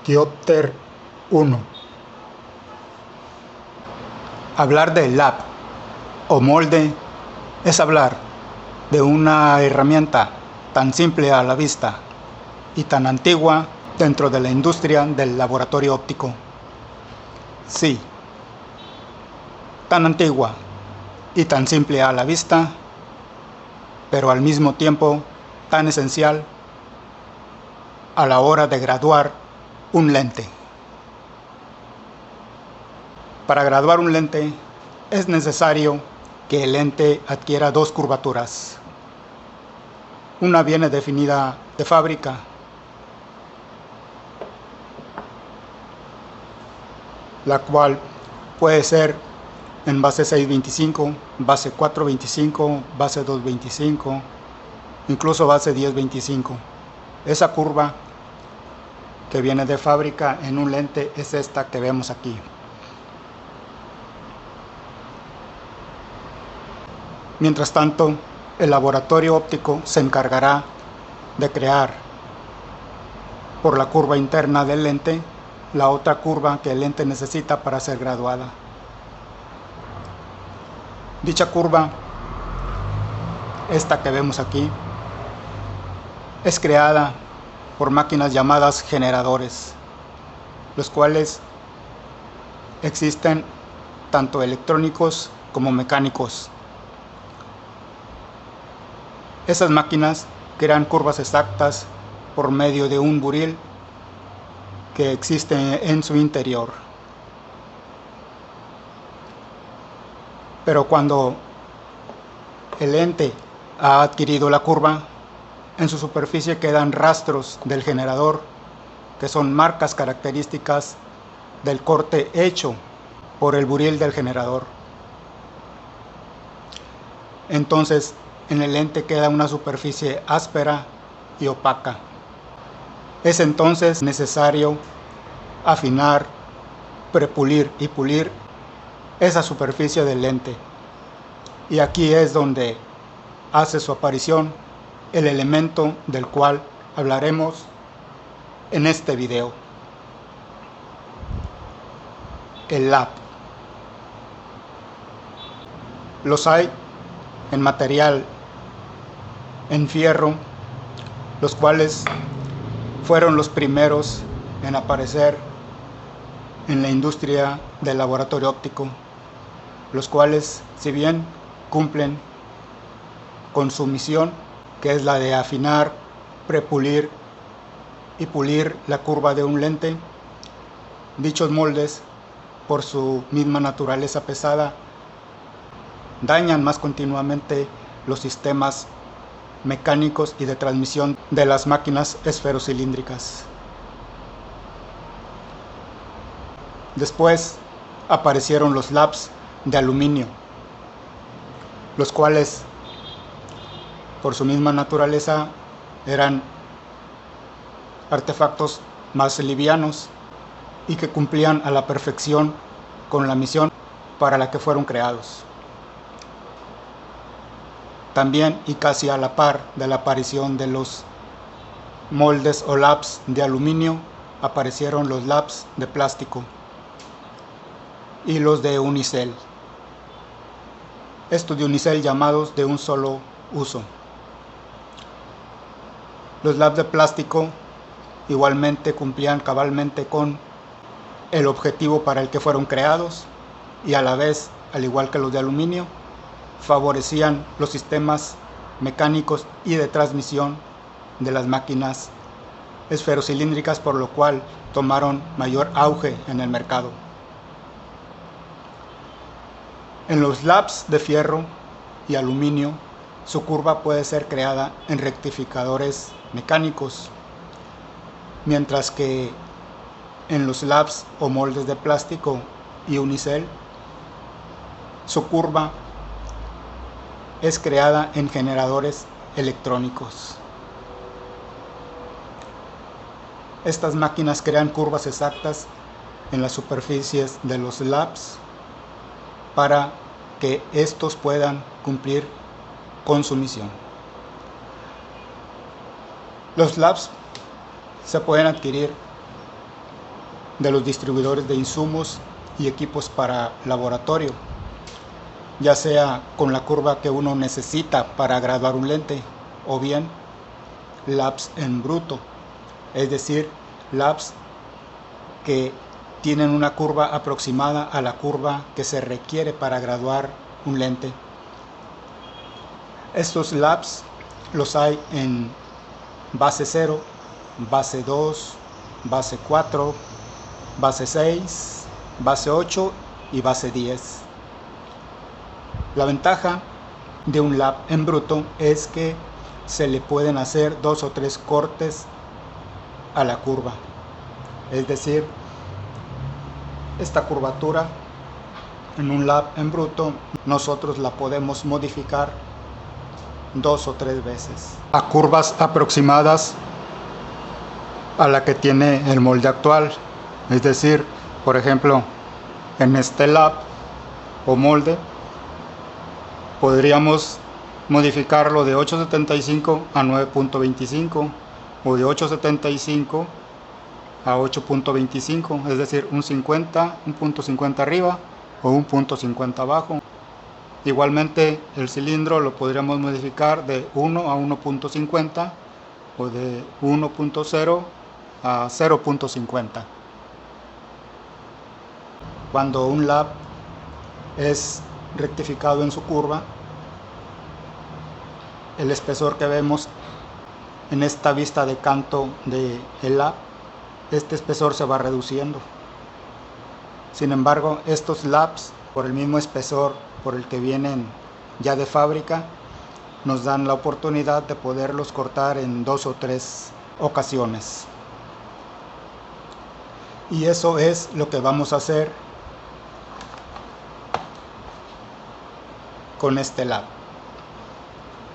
Diopter 1. Hablar de lab o molde es hablar de una herramienta tan simple a la vista y tan antigua dentro de la industria del laboratorio óptico. Sí, tan antigua y tan simple a la vista, pero al mismo tiempo tan esencial a la hora de graduar un lente. Para graduar un lente es necesario que el lente adquiera dos curvaturas. Una viene definida de fábrica, la cual puede ser en base 625, base 425, base 225, incluso base 1025. Esa curva que viene de fábrica en un lente es esta que vemos aquí. Mientras tanto, el laboratorio óptico se encargará de crear por la curva interna del lente la otra curva que el lente necesita para ser graduada. Dicha curva, esta que vemos aquí, es creada por máquinas llamadas generadores, los cuales existen tanto electrónicos como mecánicos. Esas máquinas crean curvas exactas por medio de un buril que existe en su interior. Pero cuando el lente ha adquirido la curva, en su superficie quedan rastros del generador, que son marcas características del corte hecho por el buril del generador. Entonces, en el lente queda una superficie áspera y opaca. Es entonces necesario afinar, prepulir y pulir esa superficie del lente. Y aquí es donde hace su aparición el elemento del cual hablaremos en este video: el lab. Los hay en material en fierro, los cuales fueron los primeros en aparecer en la industria del laboratorio óptico, los cuales, si bien cumplen con su misión, que es la de afinar, prepulir y pulir la curva de un lente, dichos moldes, por su misma naturaleza pesada, dañan más continuamente los sistemas mecánicos y de transmisión de las máquinas esferocilíndricas. Después aparecieron los labs de aluminio, los cuales por su misma naturaleza eran artefactos más livianos y que cumplían a la perfección con la misión para la que fueron creados. También, y casi a la par de la aparición de los moldes o labs de aluminio, aparecieron los labs de plástico y los de unicel. Estos de unicel llamados de un solo uso. Los labs de plástico igualmente cumplían cabalmente con el objetivo para el que fueron creados y a la vez, al igual que los de aluminio, favorecían los sistemas mecánicos y de transmisión de las máquinas esferocilíndricas, por lo cual tomaron mayor auge en el mercado. En los labs de fierro y aluminio, su curva puede ser creada en rectificadores mecánicos, mientras que en los labs o moldes de plástico y unicel, su curva es creada en generadores electrónicos. Estas máquinas crean curvas exactas en las superficies de los labs para que estos puedan cumplir con su misión. Los labs se pueden adquirir de los distribuidores de insumos y equipos para laboratorio, ya sea con la curva que uno necesita para graduar un lente o bien labs en bruto, es decir, labs que tienen una curva aproximada a la curva que se requiere para graduar un lente. Estos labs los hay en base 0, base 2, base 4, base 6, base 8 y base 10. La ventaja de un lab en bruto es que se le pueden hacer 2 o 3 cortes a la curva, es decir, esta curvatura en un lab en bruto nosotros la podemos modificar 2 o 3 veces a curvas aproximadas a la que tiene el molde actual. Es decir, por ejemplo, en este lab o molde podríamos modificarlo de 8.75 a 9.25 o de 8.75 a 8.25, es decir, un punto 50 arriba o un punto 50 abajo. Igualmente el cilindro lo podríamos modificar de 1 a 1.50 o de 1.0 a 0.50. Cuando un lab es rectificado en su curva, el espesor que vemos en esta vista de canto del lab, este espesor se va reduciendo. Sin embargo, estos labs, por el mismo espesor por el que vienen ya de fábrica, nos dan la oportunidad de poderlos cortar en 2 o 3 ocasiones. Y eso es lo que vamos a hacer con este lab.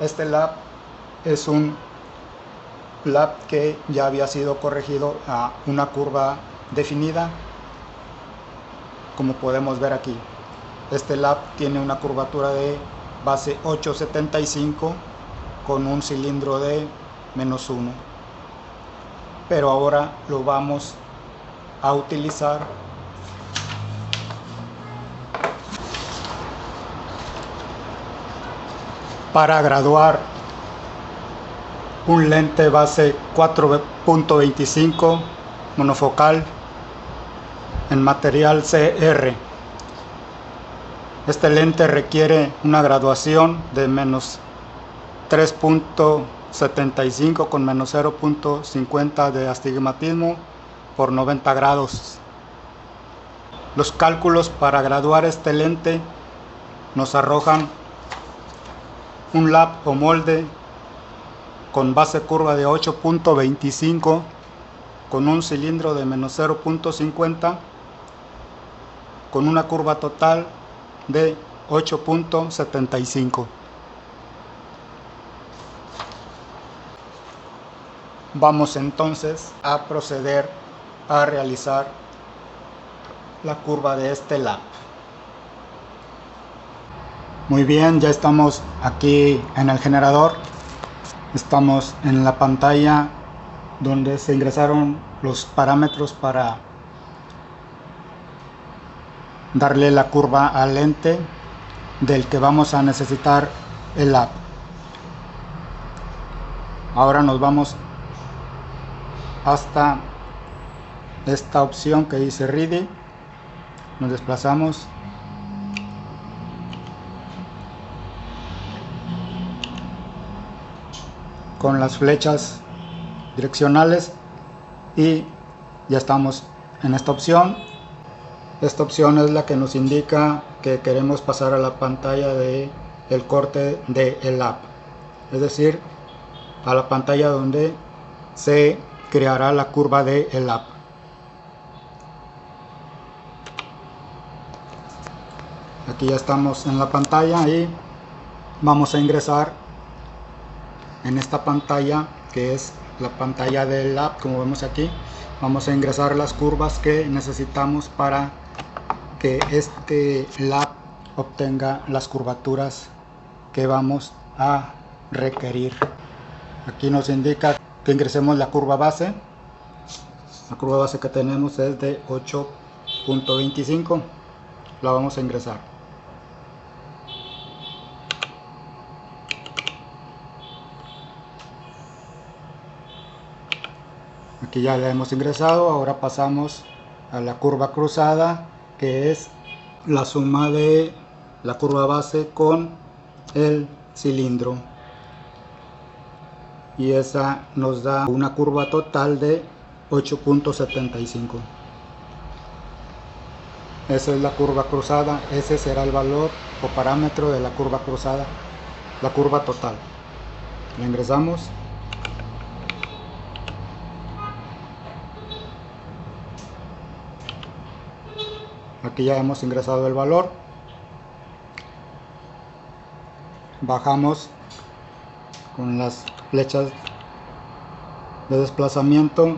Este lab es un lab que ya había sido corregido a una curva definida, como podemos ver aquí. Este lab tiene una curvatura de base 8.75 con un cilindro de -1, pero ahora lo vamos a utilizar para graduar un lente base 4.25 monofocal en material CR. Este lente requiere una graduación de -3.75 con -0.50 de astigmatismo por 90 grados. Los cálculos para graduar este lente nos arrojan un lab o molde con base curva de 8.25 con un cilindro de -0.50 con una curva total de 8.75. Vamos entonces a proceder a realizar la curva de este lab. Muy bien, ya estamos aquí en el generador. Estamos en la pantalla donde se ingresaron los parámetros para darle la curva al lente del que vamos a necesitar el lab. Ahora nos vamos hasta esta opción que dice Ready. Nos desplazamos con las flechas direccionales y ya estamos en esta opción. Esta opción es la que nos indica que queremos pasar a la pantalla de el corte del lab, es decir, a la pantalla donde se creará la curva del lab. Aquí ya estamos en la pantalla y vamos a ingresar en esta pantalla, que es la pantalla del lab. Como vemos aquí, vamos a ingresar las curvas que necesitamos para que este lab obtenga las curvaturas que vamos a requerir. Aquí nos indica que ingresemos la curva base. La curva base que tenemos es de 8.25. La vamos a ingresar. Aquí ya la hemos ingresado. Ahora pasamos a la curva cruzada, que es la suma de la curva base con el cilindro, y esa nos da una curva total de 8.75. Esa es la curva cruzada. Ese será el valor o parámetro de la curva cruzada, la curva total. La ingresamos. Aquí ya hemos ingresado el valor. Bajamos con las flechas de desplazamiento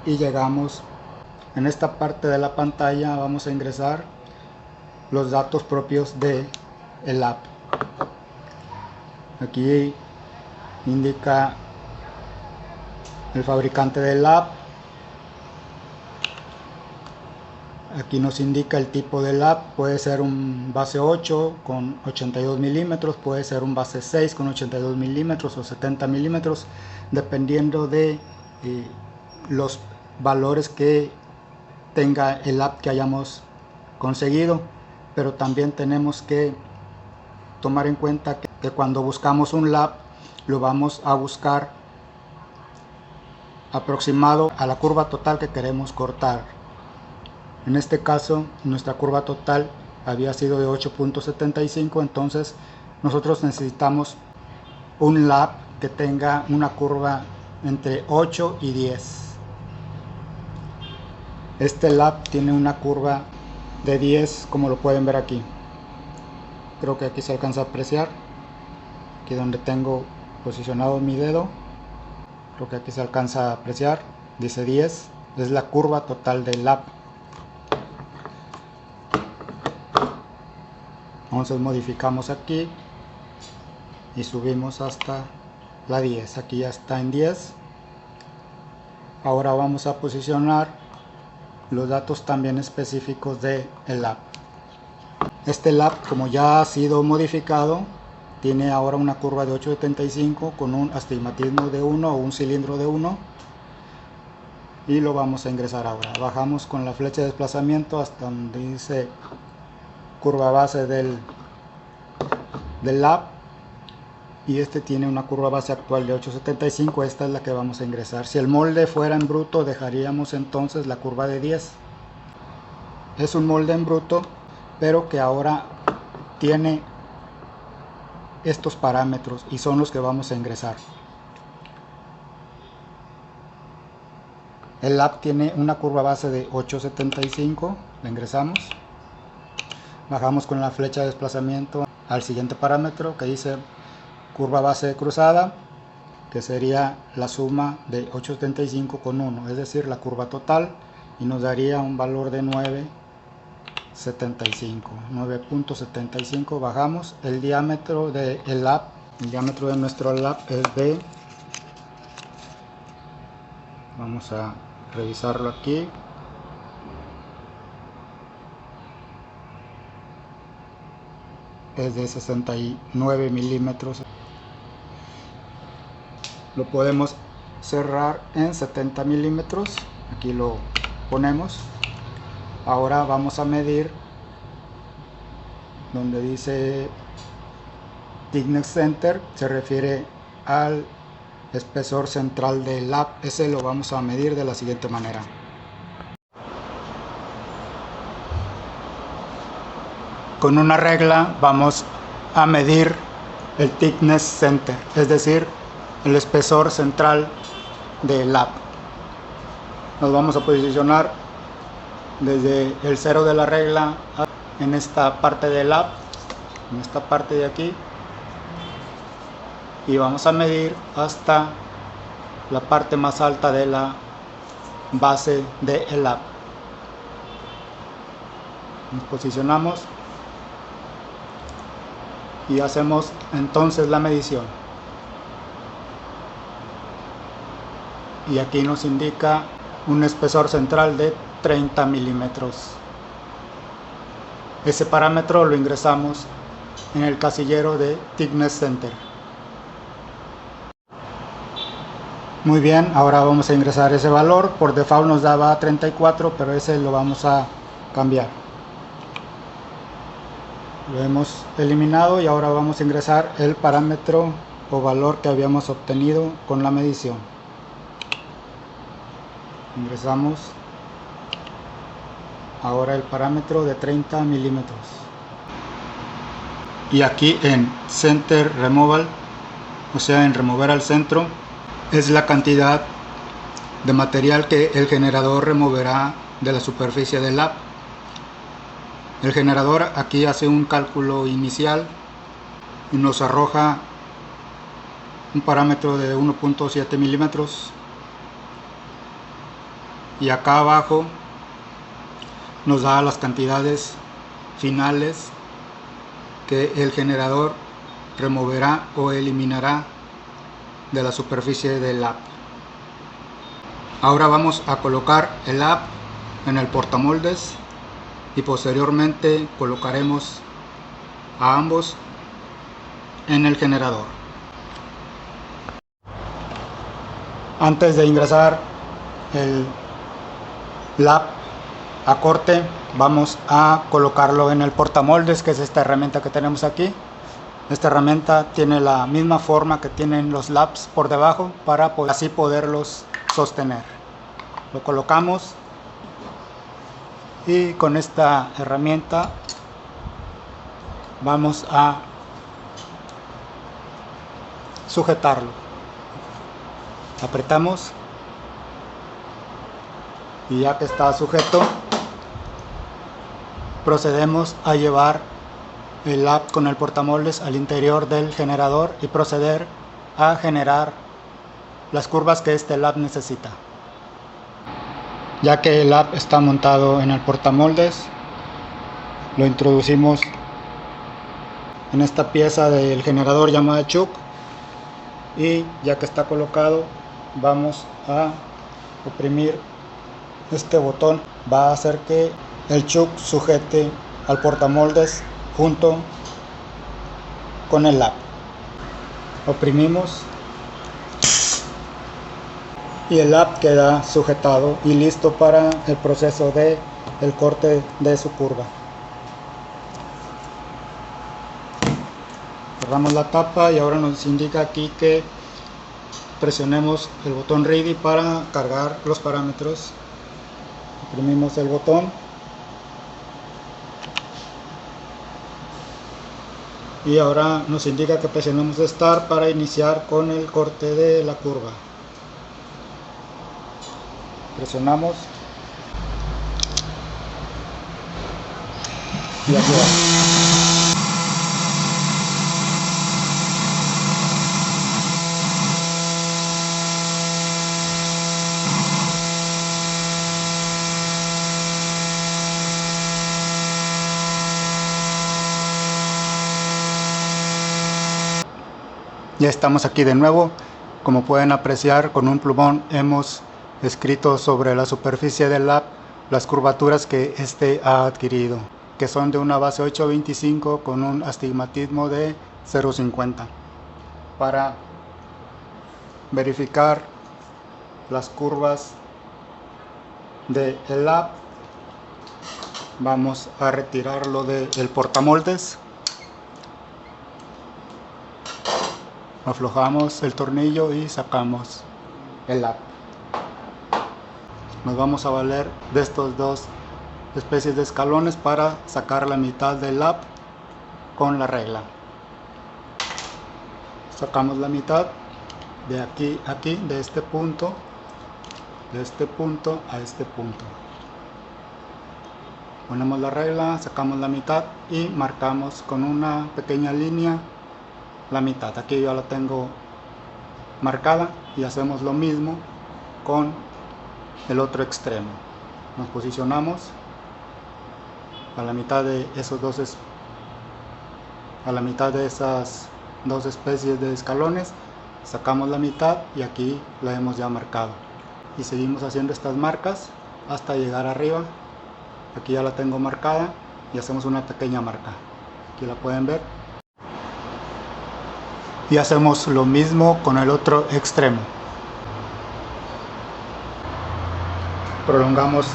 y llegamos. En esta parte de la pantalla vamos a ingresar los datos propios de el app. Aquí indica el fabricante del app. Aquí nos indica el tipo del app. Puede ser un base 8 con 82 milímetros, puede ser un base 6 con 82 milímetros o 70 milímetros, dependiendo de los valores que tenga el app que hayamos conseguido. Pero también tenemos que tomar en cuenta que cuando buscamos un lap, lo vamos a buscar aproximado a la curva total que queremos cortar. En este caso, nuestra curva total había sido de 8.75, entonces nosotros necesitamos un lap que tenga una curva entre 8 y 10. Este lap tiene una curva de 10, como lo pueden ver aquí. Creo que aquí se alcanza a apreciar. Aquí donde tengo posicionado mi dedo, creo que aquí se alcanza a apreciar. Dice 10, es la curva total del lap. Entonces modificamos aquí y subimos hasta la 10. Aquí ya está en 10. Ahora vamos a posicionar los datos también específicos de el lap. Este lap, como ya ha sido modificado, tiene ahora una curva de 8.75 con un astigmatismo de 1 o un cilindro de 1, y lo vamos a ingresar ahora. Bajamos con la flecha de desplazamiento hasta donde dice curva base del lap, y este tiene una curva base actual de 8.75. Esta es la que vamos a ingresar. Si el molde fuera en bruto, dejaríamos entonces la curva de 10. Es un molde en bruto, pero que ahora tiene estos parámetros y son los que vamos a ingresar. El lap tiene una curva base de 8.75, la ingresamos. Bajamos con la flecha de desplazamiento al siguiente parámetro que dice curva base cruzada, que sería la suma de 8.75 con 1, es decir, la curva total, y nos daría un valor de 9.75. Bajamos. El diámetro del lap, el diámetro de nuestro lap es de, vamos a revisarlo aquí, es de 69 milímetros. Lo podemos cerrar en 70 milímetros. Aquí lo ponemos. Ahora vamos a medir donde dice Thickness Center, se refiere al espesor central del lap. Ese lo vamos a medir de la siguiente manera. Con una regla vamos a medir el Thickness Center, es decir, el espesor central del lap. Nos vamos a posicionar desde el cero de la regla en esta parte del lap, en esta parte de aquí, y vamos a medir hasta la parte más alta de la base del lap. Nos posicionamos y hacemos entonces la medición, y aquí nos indica un espesor central de 30 milímetros. Ese parámetro lo ingresamos en el casillero de Thickness Center. Muy bien, ahora vamos a ingresar ese valor. Por default nos daba 34, pero ese lo vamos a cambiar. Lo hemos eliminado y ahora vamos a ingresar el parámetro o valor que habíamos obtenido con la medición. Ingresamos ahora el parámetro de 30 milímetros. Y aquí en Center Removal, o sea en remover al centro, es la cantidad de material que el generador removerá de la superficie del lap. El generador aquí hace un cálculo inicial y nos arroja un parámetro de 1.7 milímetros, y acá abajo nos da las cantidades finales que el generador removerá o eliminará de la superficie del lap. Ahora vamos a colocar el lap en el portamoldes y posteriormente colocaremos a ambos en el generador. Antes de ingresar el lap a corte, vamos a colocarlo en el portamoldes, que es esta herramienta que tenemos aquí. Esta herramienta tiene la misma forma que tienen los laps por debajo para así poderlos sostener. Lo colocamos y con esta herramienta vamos a sujetarlo. Apretamos y ya que está sujeto, procedemos a llevar el lap con el portamoldes al interior del generador y proceder a generar las curvas que este lap necesita. Ya que el lap está montado en el portamoldes, lo introducimos en esta pieza del generador llamada chuck, y ya que está colocado vamos a oprimir este botón. Va a hacer que el chuck sujete al portamoldes junto con el lap. Oprimimos y el lap queda sujetado y listo para el proceso de el corte de su curva. Cerramos la tapa y ahora nos indica aquí que presionemos el botón ready para cargar los parámetros. Oprimimos el botón y ahora nos indica que presionemos Start para iniciar con el corte de la curva. Presionamos y aquí va. Ya estamos aquí de nuevo. Como pueden apreciar, con un plumón hemos escrito sobre la superficie del lap las curvaturas que este ha adquirido, que son de una base 8.25 con un astigmatismo de 0.50. Para verificar las curvas del lap, vamos a retirarlo del portamoldes. Aflojamos el tornillo y sacamos el lap. Nos vamos a valer de estos dos especies de escalones para sacar la mitad del lap con la regla. Sacamos la mitad de aquí a aquí, de este punto a este punto. Ponemos la regla, sacamos la mitad y marcamos con una pequeña línea la mitad. Aquí ya la tengo marcada y hacemos lo mismo con el otro extremo. Nos posicionamos a la mitad de esas dos especies de escalones, sacamos la mitad y aquí la hemos ya marcado. y seguimos haciendo estas marcas hasta llegar arriba. Aquí ya la tengo marcada y hacemos una pequeña marca, aquí la pueden ver, y hacemos lo mismo con el otro extremo. Prolongamos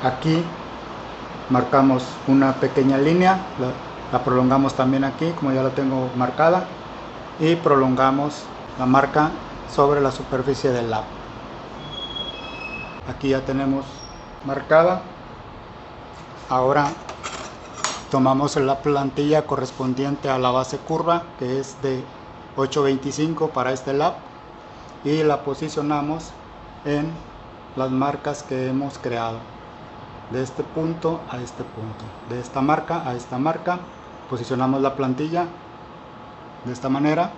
aquí, marcamos una pequeña línea, la prolongamos también aquí como ya la tengo marcada, y prolongamos la marca sobre la superficie del lap. Aquí ya tenemos marcada. Ahora tomamos la plantilla correspondiente a la base curva, que es de 8.25 para este lap, y la posicionamos en las marcas que hemos creado, de este punto a este punto, de esta marca a esta marca. Posicionamos la plantilla de esta manera,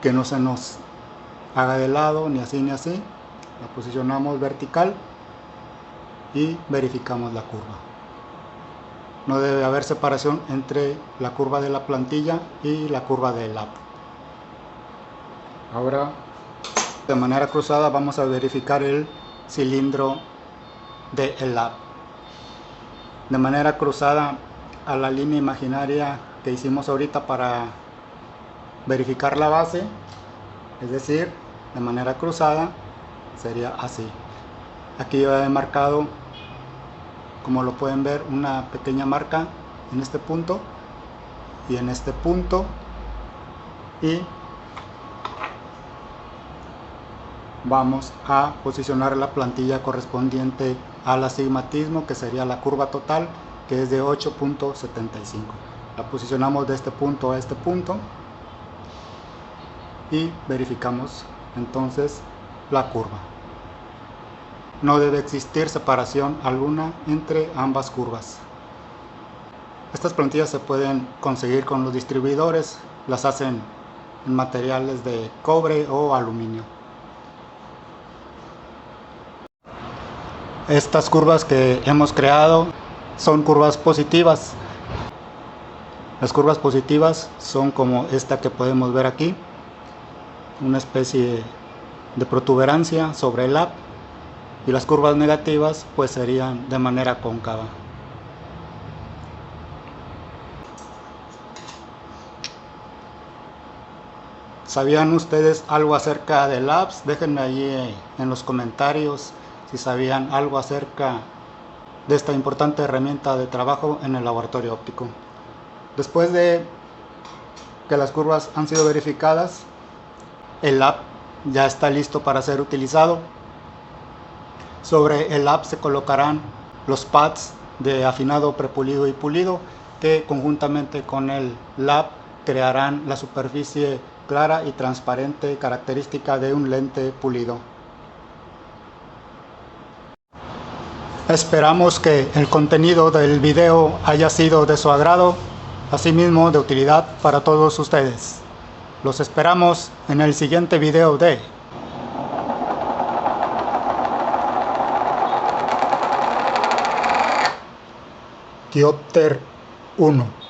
que no se nos haga de lado ni así ni así. La posicionamos vertical y verificamos la curva. No debe haber separación entre la curva de la plantilla y la curva del lap. Ahora, de manera cruzada, vamos a verificar el cilindro del lap. De manera cruzada a la línea imaginaria que hicimos ahorita para verificar la base, es decir, de manera cruzada sería así. Aquí yo he marcado, como lo pueden ver, una pequeña marca en este punto y en este punto, y vamos a posicionar la plantilla correspondiente al astigmatismo, que sería la curva total, que es de 8.75. La posicionamos de este punto a este punto y verificamos entonces la curva. No debe existir separación alguna entre ambas curvas. Estas plantillas se pueden conseguir con los distribuidores, las hacen en materiales de cobre o aluminio. Estas curvas que hemos creado son curvas positivas. Las curvas positivas son como esta que podemos ver aquí, una especie de protuberancia sobre el lap, y las curvas negativas pues serían de manera cóncava. ¿Sabían ustedes algo acerca de laps? Déjenme allí en los comentarios si sabían algo acerca de esta importante herramienta de trabajo en el laboratorio óptico. Después de que las curvas han sido verificadas, el lap ya está listo para ser utilizado. Sobre el lap se colocarán los pads de afinado prepulido y pulido, que conjuntamente con el lap crearán la superficie clara y transparente característica de un lente pulido. Esperamos que el contenido del video haya sido de su agrado, asimismo de utilidad para todos ustedes. Los esperamos en el siguiente video de Diopter 1.